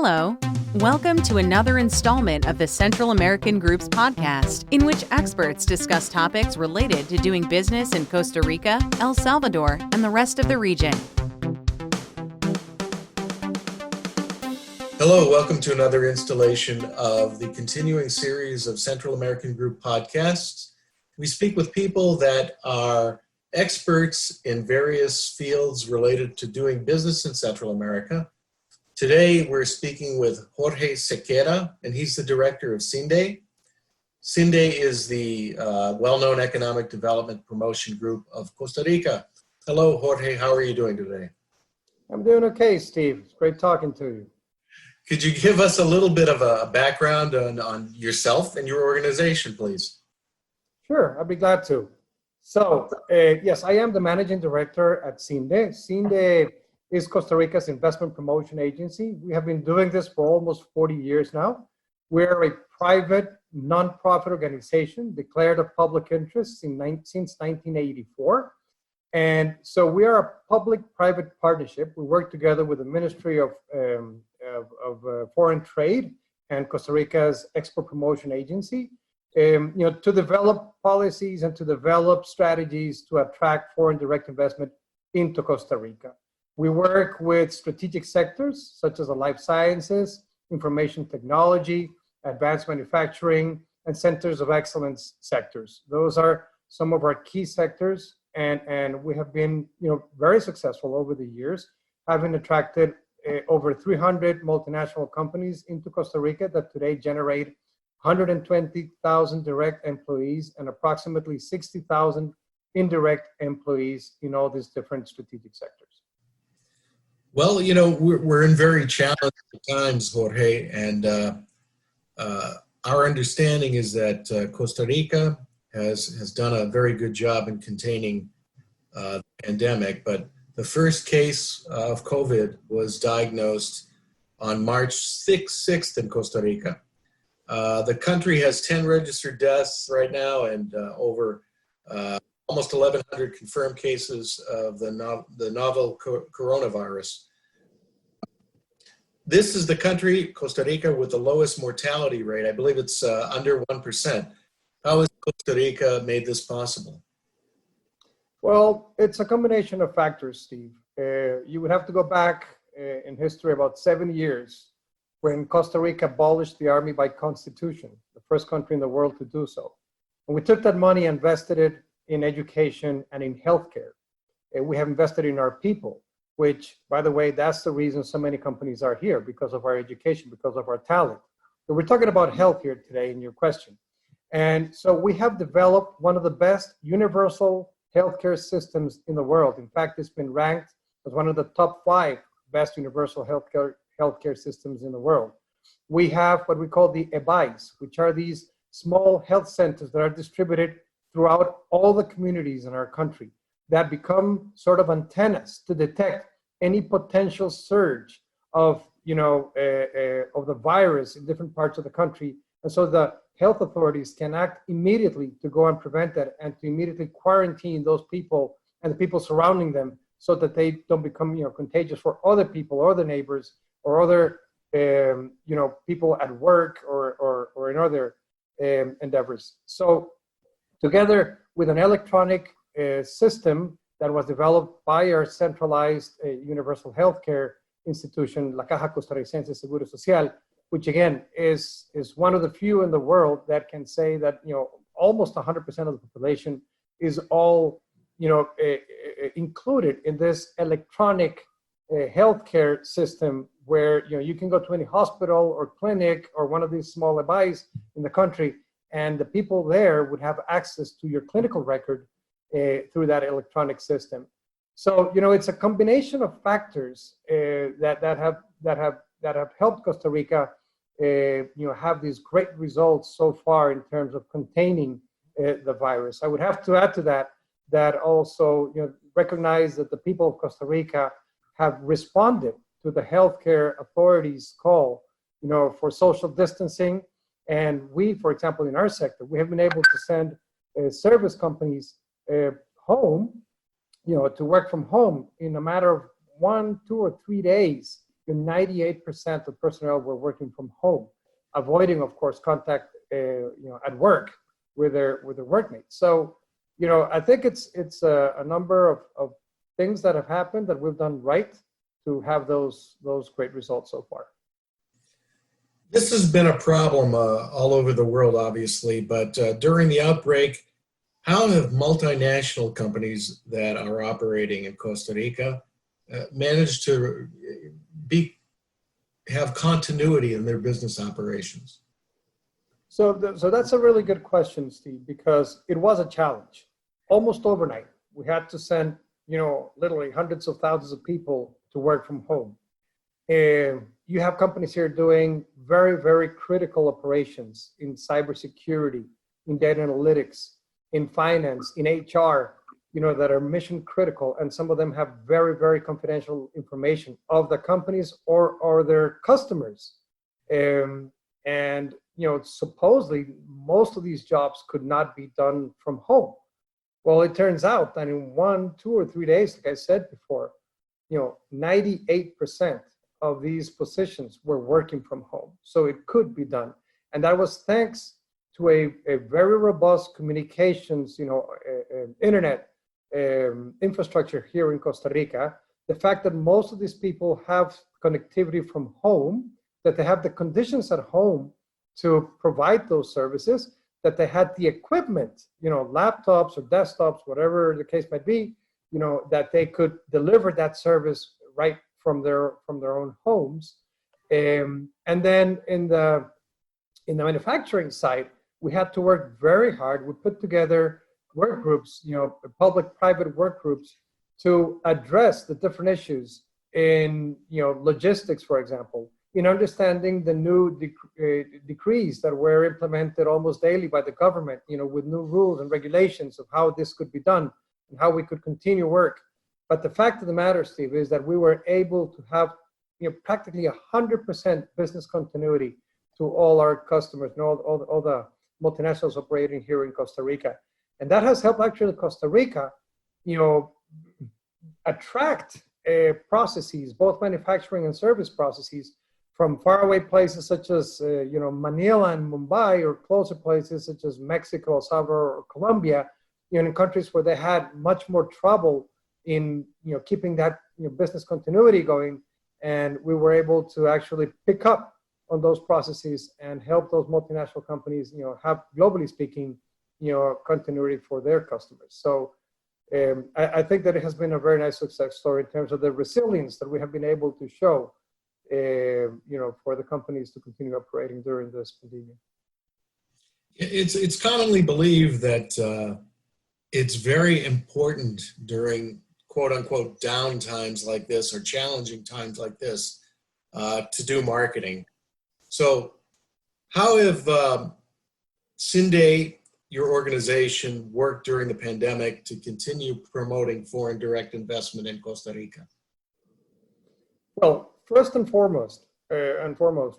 Hello. Welcome to another installment of the Central American Group's podcast, in which experts discuss topics related to doing business in Costa Rica, El Salvador, and the rest of the region. Hello, welcome to another installation of the continuing series of Central American Group podcasts. We speak with people that are experts in various fields related to doing business in Central America. Today, we're speaking with Jorge Sequeira, and he's the director of CINDE. CINDE is the well-known economic development promotion group of Costa Rica. Hello, Jorge. How are you doing today? I'm doing okay, Steve. It's great talking to you. Could you give us a little bit of a background on yourself and your organization, please? Sure, I'd be glad to. So, yes, I am the managing director at CINDE. CINDE is Costa Rica's investment promotion agency. We have been doing this for almost 40 years now. We're a private, non-profit organization declared of public interest since 1984. And so we are a public-private partnership. We work together with the Ministry of Foreign Trade and Costa Rica's Export Promotion Agency, to develop policies and to develop strategies to attract foreign direct investment into Costa Rica. We work with strategic sectors such as the life sciences, information technology, advanced manufacturing, and centers of excellence sectors. Those are some of our key sectors, and we have been very successful over the years, having attracted over 300 multinational companies into Costa Rica that today generate 120,000 direct employees and approximately 60,000 indirect employees in all these different strategic sectors. Well, we're in very challenging times, Jorge, and our understanding is that Costa Rica has done a very good job in containing the pandemic, but the first case of COVID was diagnosed on March 6th in Costa Rica. The country has 10 registered deaths right now and over almost 1,100 confirmed cases of the novel coronavirus. This is the country, Costa Rica, with the lowest mortality rate. I believe it's under 1%. How has Costa Rica made this possible? Well, it's a combination of factors, Steve. You would have to go back in history about 7 years when Costa Rica abolished the army by constitution, the first country in the world to do so. And we took that money and invested it in education and in healthcare. We have invested in our people, which, by the way, that's the reason so many companies are here, because of our education, because of our talent. But we're talking about health here today in your question. And so we have developed one of the best universal healthcare systems in the world. In fact, it's been ranked as one of the top 5 best universal healthcare systems in the world. We have what we call the EBAIs, which are these small health centers that are distributed throughout all the communities in our country that become sort of antennas to detect any potential surge of the virus in different parts of the country. And so the health authorities can act immediately to go and prevent that and to immediately quarantine those people and the people surrounding them so that they don't become contagious for other people or other neighbors or other people at work or in other endeavors. So together with an electronic system that was developed by our centralized universal healthcare institution, La Caja Costarricense de Seguro Social, which again is one of the few in the world that can say that almost 100% of the population is all included in this electronic healthcare system where you can go to any hospital or clinic or one of these small EBAIs in the country, and the people there would have access to your clinical record through that electronic system. So it's a combination of factors that have helped Costa Rica have these great results so far in terms of containing the virus. I would have to add to that also recognize that the people of Costa Rica have responded to the healthcare authorities' call for social distancing. And we, for example, in our sector, we have been able to send service companies home, to work from home in a matter of 1, 2, or 3 days 98% of personnel were working from home, avoiding, of course, contact at work with their workmates. So, I think it's a number of things that have happened that we've done right to have those great results so far. This has been a problem all over the world, obviously, but during the outbreak, how have multinational companies that are operating in Costa Rica managed to have continuity in their business operations? So that's a really good question, Steve, because it was a challenge. Almost overnight, we had to send, literally hundreds of thousands of people to work from home. You have companies here doing very, very critical operations in cybersecurity, in data analytics, in finance, in HR, that are mission critical, and some of them have very, very confidential information of the companies or their customers. And supposedly most of these jobs could not be done from home. Well, it turns out that in 1, 2, or 3 days, like I said before, 98% of these positions were working from home. So it could be done. And that was thanks to a very robust communications, internet infrastructure here in Costa Rica. The fact that most of these people have connectivity from home, that they have the conditions at home to provide those services, that they had the equipment, laptops or desktops, whatever the case might be, that they could deliver that service right from their own homes. And then in the manufacturing side, we had to work very hard. We put together work groups, public-private work groups, to address the different issues in, logistics, for example, in understanding the new decrees that were implemented almost daily by the government, with new rules and regulations of how this could be done and how we could continue work. But the fact of the matter, Steve, is that we were able to have, practically 100% business continuity to all our customers and all the multinationals operating here in Costa Rica. And that has helped actually Costa Rica, attract processes, both manufacturing and service processes, from faraway places such as Manila and Mumbai, or closer places such as Mexico, El Salvador, or Colombia, in countries where they had much more trouble in keeping that business continuity going. And we were able to actually pick up on those processes and help those multinational companies have, globally speaking, continuity for their customers. So I think that it has been a very nice success story in terms of the resilience that we have been able to show for the companies to continue operating during this pandemic. It's commonly believed that it's very important during quote unquote down times like this, or challenging times like this, to do marketing. So how have CINDE, your organization, worked during the pandemic to continue promoting foreign direct investment in Costa Rica? Well, first and foremost,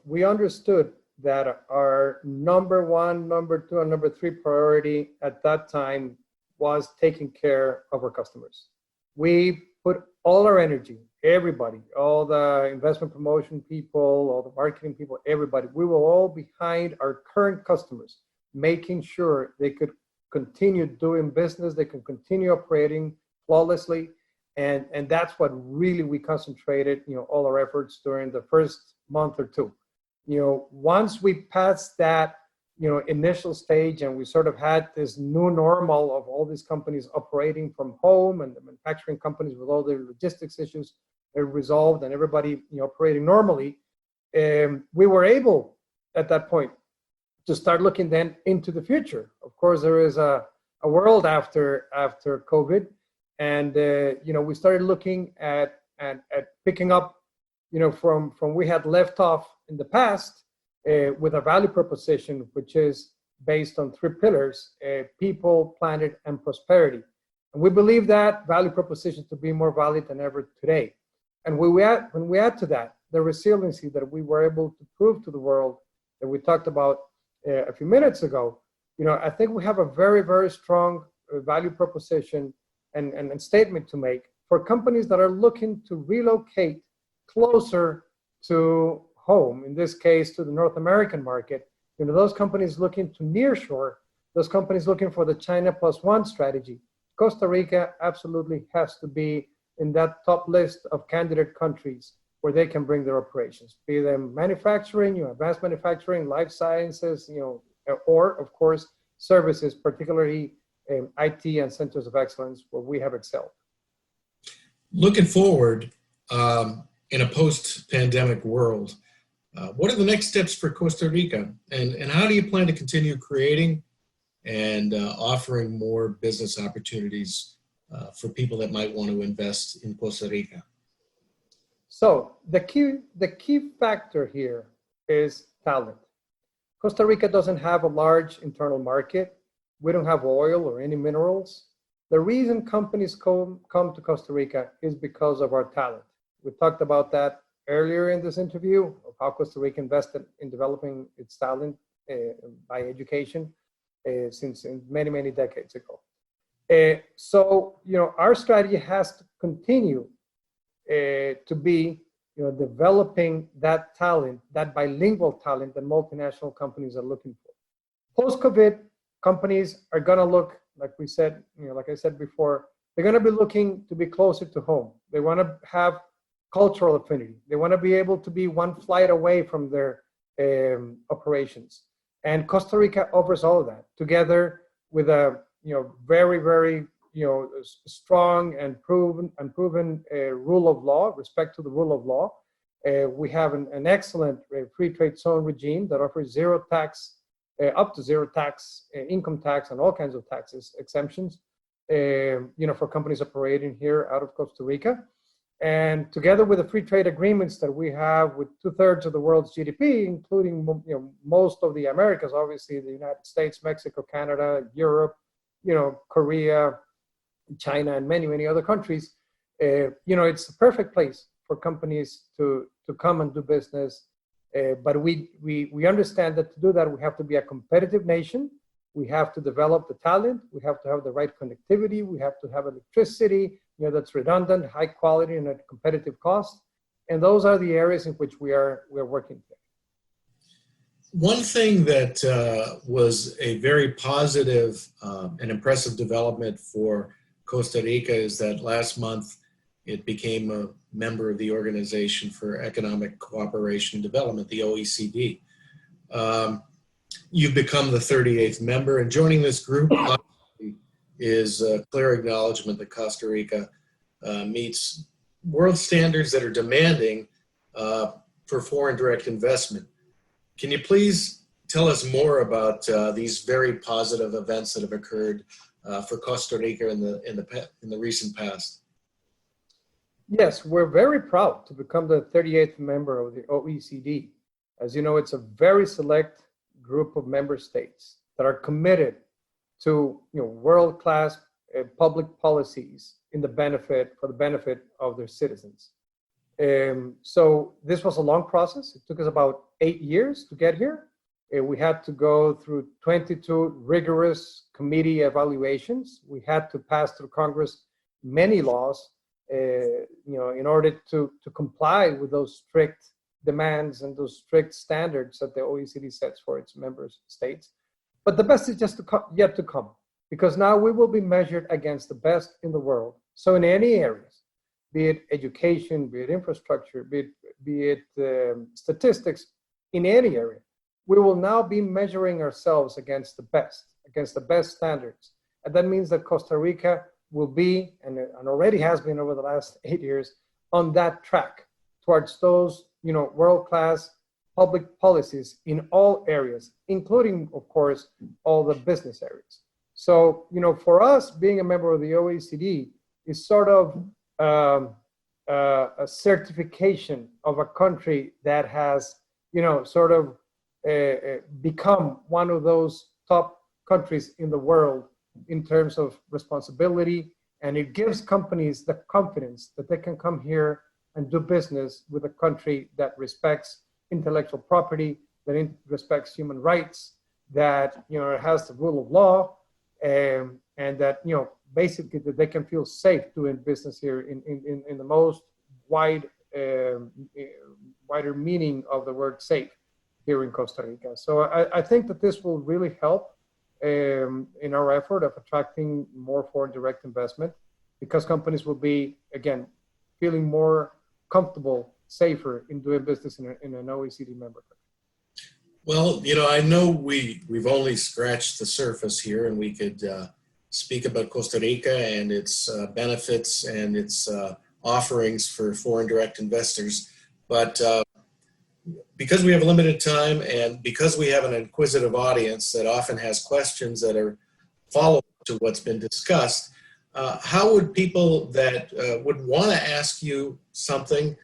we understood that our number one, number two, and number three priority at that time was taking care of our customers. We put all our energy, everybody, all the investment promotion people, all the marketing people, everybody, we were all behind our current customers, making sure they could continue doing business, they could continue operating flawlessly. And that's what really we concentrated, all our efforts during the first month or two. Once we passed that, initial stage, and we sort of had this new normal of all these companies operating from home, and the manufacturing companies with all their logistics issues are resolved, and everybody, operating normally, we were able at that point to start looking then into the future. Of course, there is a world after COVID. And, we started looking at picking up, from we had left off in the past with a value proposition, which is based on 3 pillars: people, planet, and prosperity. And we believe that value proposition to be more valid than ever today. And when we add to that the resiliency that we were able to prove to the world that we talked about a few minutes ago, I think we have a very, very strong value proposition and statement to make for companies that are looking to relocate closer to home, in this case, to the North American market, those companies looking to nearshore, those companies looking for the China plus one strategy, Costa Rica absolutely has to be in that top list of candidate countries where they can bring their operations, be them manufacturing, advanced manufacturing, life sciences, or of course, services, particularly IT and centers of excellence where we have excelled. Looking forward, in a post-pandemic world, what are the next steps for Costa Rica, and how do you plan to continue creating and offering more business opportunities for people that might want to invest in Costa Rica? So the key factor here is talent. Costa Rica doesn't have a large internal market. We don't have oil or any minerals. The reason companies come to Costa Rica is because of our talent. We talked about that earlier in this interview, of how Costa Rica invested in developing its talent by education since many, many decades ago. So, our strategy has to continue to be, developing that talent, that bilingual talent that multinational companies are looking for. Post-COVID, companies are going to look, like we said, like I said before, they're going to be looking to be closer to home. They want to have cultural affinity. They want to be able to be one flight away from their operations. And Costa Rica offers all of that, together with a very, very strong and proven rule of law, respect to the rule of law. We have an excellent free trade zone regime that offers zero tax, up to zero tax, income tax, and all kinds of taxes exemptions, for companies operating here out of Costa Rica. And together with the free trade agreements that we have with 2/3 of the world's GDP, including most of the Americas, obviously the United States, Mexico, Canada, Europe, Korea, China, and many, many other countries, it's the perfect place for companies to come and do business. But we understand that to do that, we have to be a competitive nation. We have to develop the talent. We have to have the right connectivity. We have to have electricity, that's redundant, high quality, and at competitive cost. And those are the areas in which we're working today. One thing that was a very positive and impressive development for Costa Rica is that last month it became a member of the Organization for Economic Cooperation and Development, the OECD. You've become the 38th member, and joining this group is a clear acknowledgement that Costa Rica meets world standards that are demanding for foreign direct investment. Can you please tell us more about these very positive events that have occurred for Costa Rica in the recent past? Yes, we're very proud to become the 38th member of the OECD. As you know, it's a very select group of member states that are committed to world-class public policies for the benefit of their citizens. So this was a long process. It took us about 8 years to get here. We had to go through 22 rigorous committee evaluations. We had to pass through Congress many laws, in order to comply with those strict demands and those strict standards that the OECD sets for its member states. But the best is just yet to come, because now we will be measured against the best in the world. So in any areas, be it education, be it infrastructure, be it statistics, in any area, we will now be measuring ourselves against the best standards. And that means that Costa Rica will be, and already has been over the last 8 years, on that track towards those, world-class public policies in all areas, including, of course, all the business areas. So, for us, being a member of the OECD is sort of a certification of a country that has, become one of those top countries in the world in terms of responsibility, and it gives companies the confidence that they can come here and do business with a country that respects intellectual property, that respects human rights, that has the rule of law, and that basically that they can feel safe doing business here in the most wide wider meaning of the word safe here in Costa Rica. So I think that this will really help in our effort of attracting more foreign direct investment, because companies will be, again, feeling more comfortable, safer in doing business in an OECD member country. Well, I know we've only scratched the surface here, and we could speak about Costa Rica and its benefits and its offerings for foreign direct investors. But because we have limited time and because we have an inquisitive audience that often has questions that are follow-up to what's been discussed, how would people that would want to ask you something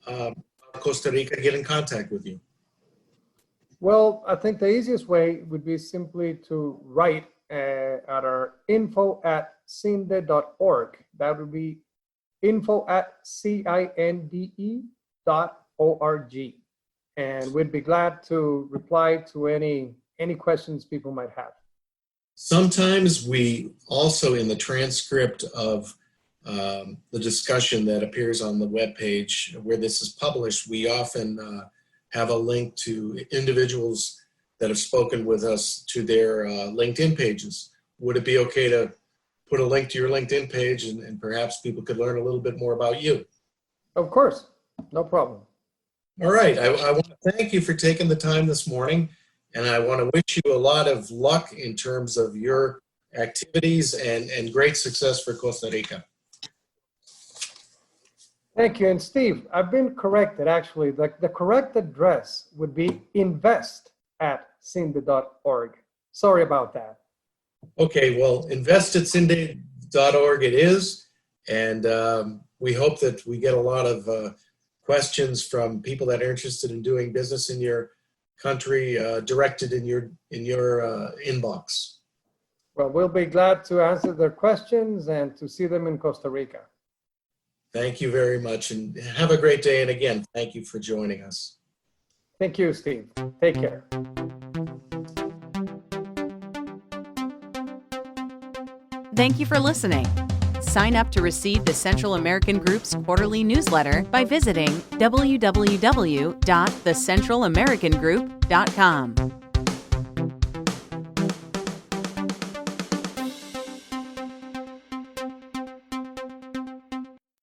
about Costa Rica get in contact with you? Well, I think the easiest way would be simply to write at our info@cinde.org. That would be info@cinde.org. And we'd be glad to reply to any questions people might have. Sometimes we also, in the transcript of the discussion that appears on the webpage where this is published, we often have a link to individuals that have spoken with us to their LinkedIn pages. Would it be okay to put a link to your LinkedIn page and perhaps people could learn a little bit more about you? Of course, no problem. All right, I want to thank you for taking the time this morning, and I want to wish you a lot of luck in terms of your activities and great success for Costa Rica. Thank you. And Steve, I've been corrected actually. The correct address would be invest@cinde.org. Sorry about that. Okay, well, invest@cinde.org it is, and we hope that we get a lot of questions from people that are interested in doing business in your country directed in your inbox. Well, we'll be glad to answer their questions and to see them in Costa Rica. Thank you very much, and have a great day. And again, thank you for joining us. Thank you, Steve. Take care. Thank you for listening. Sign up to receive the Central American Group's quarterly newsletter by visiting www.thecentralamericangroup.com.